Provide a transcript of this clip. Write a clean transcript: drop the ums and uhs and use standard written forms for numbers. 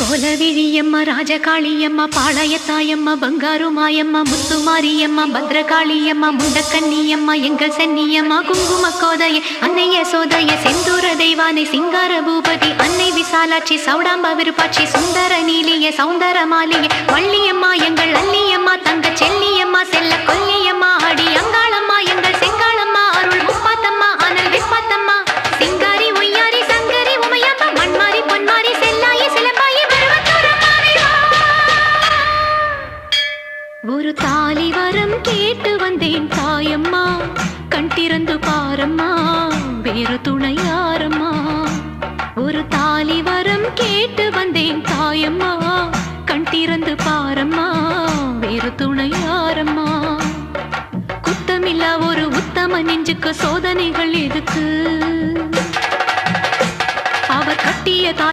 கோலவிழியம்மா ராஜகாளியம்மா பாளையத்தாயம்மா பங்காரு மாயம்மா முத்துமாரியம்மா பத்ரகாளியம்மா முண்டக்கன்னியம்மா எங்கள் சென்னியம்மா குங்கும கோதைய அன்னைய சோதைய செந்தூர தெய்வானை சிங்கார பூபதி அன்னை விசாலாட்சி சௌடாம்ப விருப்பாட்சி சுந்தர நீலிய சௌந்தர மாலிய வள்ளியம்மா எங்கள் அல்லியம்மா தங்க செல்லியம்மா செல்ல கொல்லியம்மா அடி அங்காளம்மா எங்கள் செங்காளம்மா அருள் முப்பாத்தம்மா அனல் விப்பாத்தம்மா சிங்காரி ஒய்யாரி சங்கரி உமையம்மா மண்மாரி பொன்மாரி செல்லாயி சிலம்பாயி ஒரு தாலி வரம் கேட்டு வந்தேன் தாயம்மா கண் திறந்து பாரம்மா வேறு துணை யாரம்மா ஒரு தாலி வரம் கேட்டு வந்தேன் தாயம்மா கண் திறந்து பாரம்மா வேறு துணை யாரம்மா குத்தமில்லா ஒரு உத்தம நெஞ்சுக்கு சோதனைகள் எதுக்கு